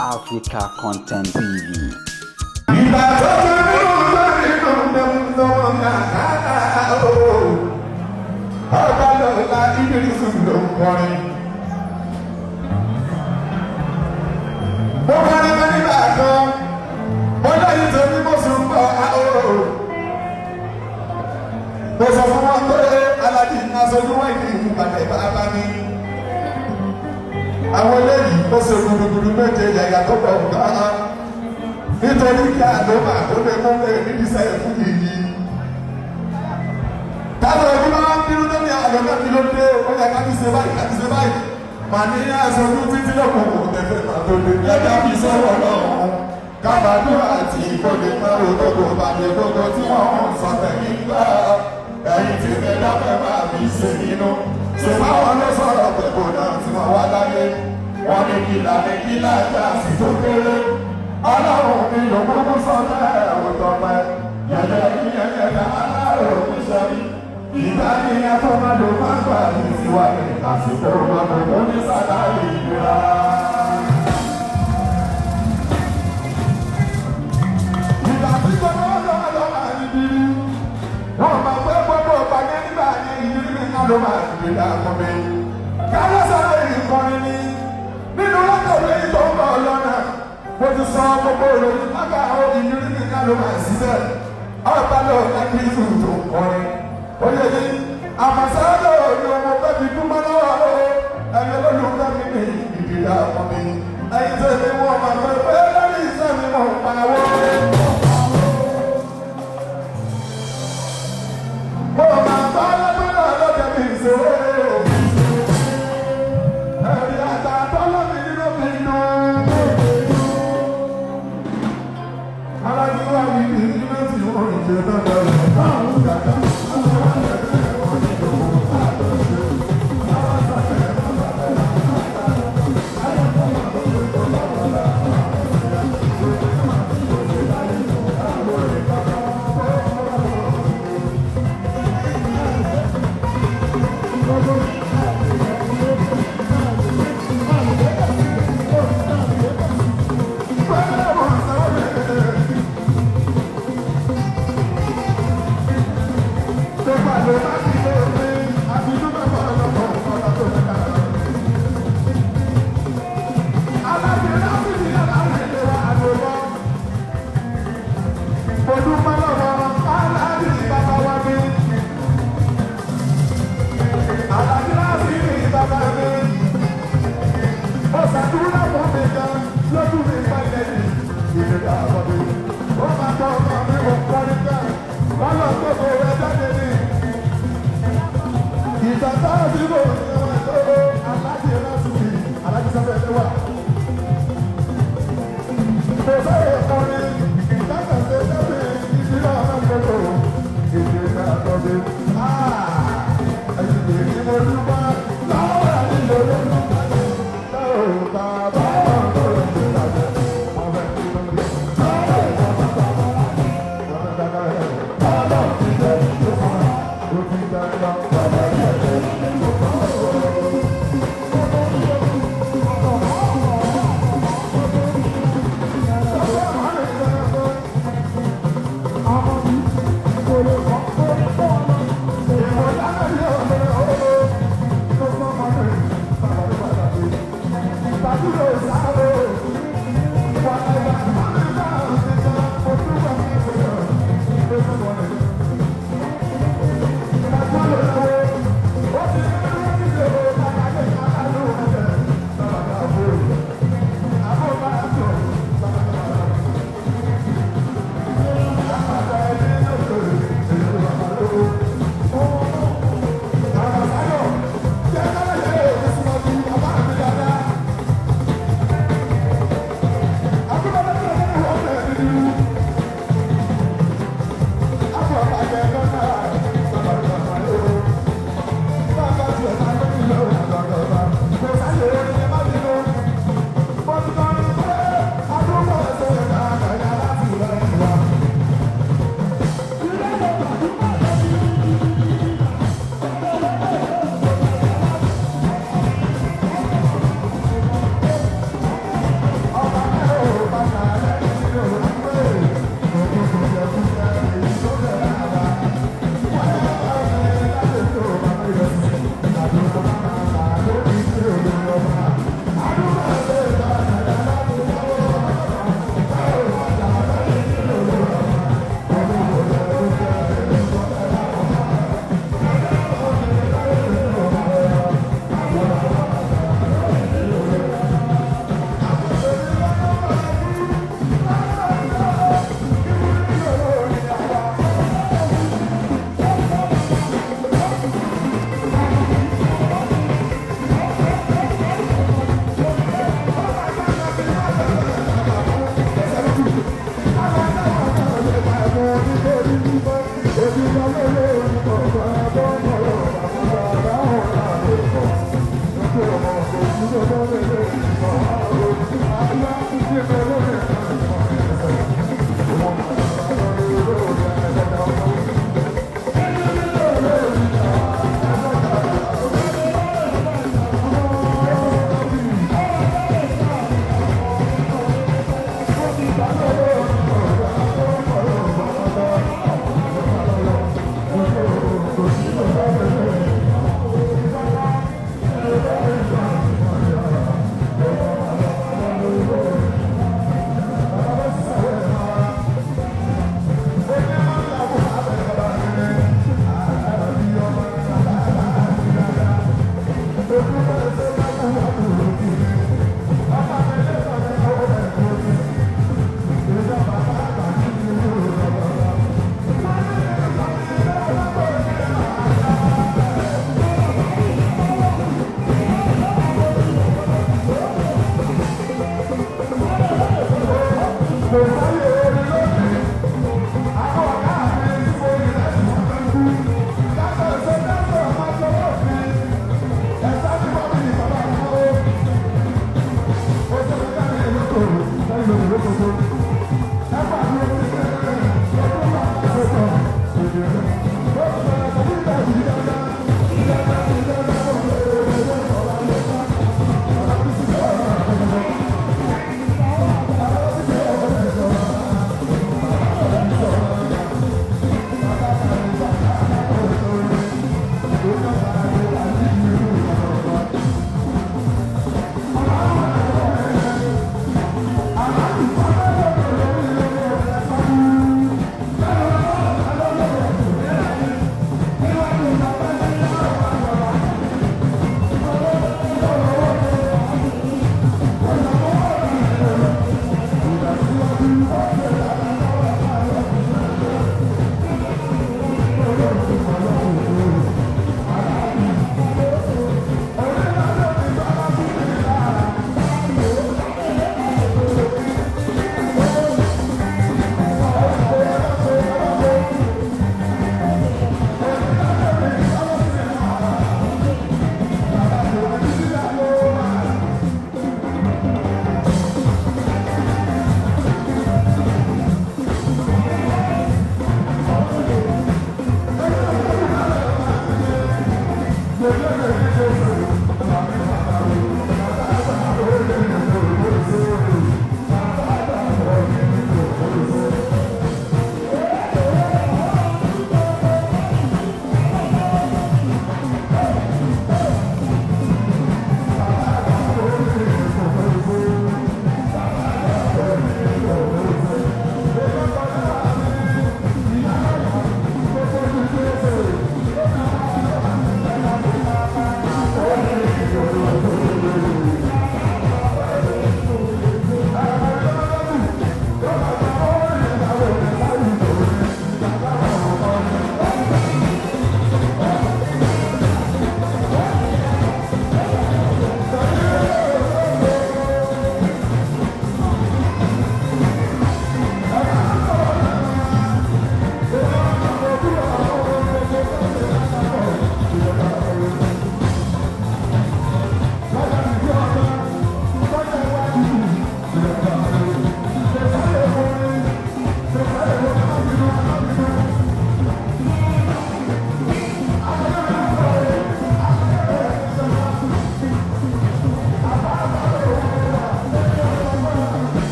Africa Content TV. Àwọn eléyìí ó ṣe gbùdùgbùdù méje yàyà tó pọ̀ nǹkan nítorí kí àlọ́mà tó lè mú bẹ́ẹ̀ níbi sẹ́yìn fún yìí. Táwọn ẹbí máa ń bínú lórí àlọ́mà kí ló dé ó yẹ ká ti ṣe báyìí ká ti ṣe báyìí. Màá ní aṣojú títí lọ́kùnkùn tẹ̀fẹ̀ máa tó lé lẹ́jà fi sọ̀rọ̀ lọ́hùn. Kábàdúrà àti ìkọlẹ̀ máa ro gbogbo bàjẹ́ gbogbo tí wọ́n ń sọ tẹ̀lé gbà. Ẹ̀yin tí ẹ dáfẹ́ máa fi ṣe nínú. Ṣé báwọn ló sọ̀rọ̀ pẹ̀lú náà tí wọ́n wá láyé? Wọ́n ní kìlà ẹ̀ka sì tó kéré. Ọlọ́run mi yóò gbogbo sọ́tẹ́ ẹ̀rọ tọ́pẹ́. Yẹ̀yẹ́ kí yẹ̀yẹ́ ká aláàrọ̀ mi sẹ́rí. Ìgbà ní ẹ̀fọ́ máa lò máa gbà ní ìsíwájú. Àsìkò ọgbọ̀n tó ní sàdáyé ìlera. Ìgbà tí gbogbo ọlọ́run máa ń bí. Wọ́n máa gbé gbogbo ìpàdé nígbà ní ìrírí mi ká ló máa ń gbé dàgbọ́ mi. Káyọ̀ sọ̀rọ̀ ìkọrin ni nínú látọ̀wé tó ń bọ̀ lọ́nà. Mo ti sọ gbogbo ìròyìn lága ìrírí mi ká ló máa ń ṣiṣẹ́. Ọ̀pá lọ láti ìlú tó ń kọrin. Oyè yìí, àmọ̀sáyọ̀ ni ọmọ bẹ́ẹ̀ fi dúpọ́ lọ́wọ́ o. Ẹ̀yin olólùfẹ́ mi ní ìdílé àwọn mi. Ẹ̀yin tẹ̀lé wọn máa gbé pé lórí iṣẹ́ mi mọ̀ pa wọ́n. Mo máa bá lọ́gbọ́dọ̀ lọ́jọ́ mi ìṣòro. Ẹ̀rí àtàtọ́ lọ́mí nínú mi nù. Alájú wà ní ìdílé tí wọ́n ń ṣe dandan rẹ̀ báwọn dàda.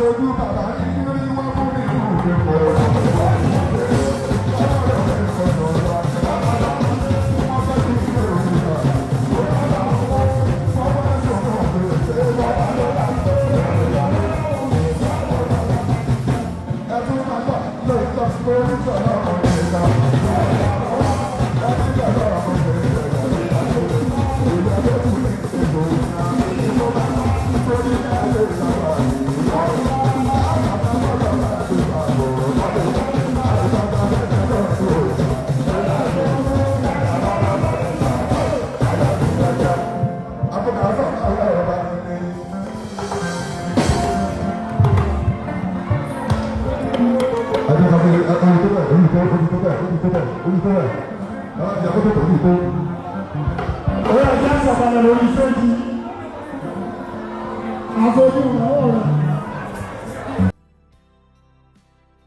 aṣojú bàbá ní rí wọ́n fún mi ìlú ìgbẹ́pọ̀. Ọ̀rẹ́ ẹ̀jẹ̀ sọ̀kalẹ̀ lórí sẹ́ẹ̀tì. Àfojú ìnáwó rẹ̀.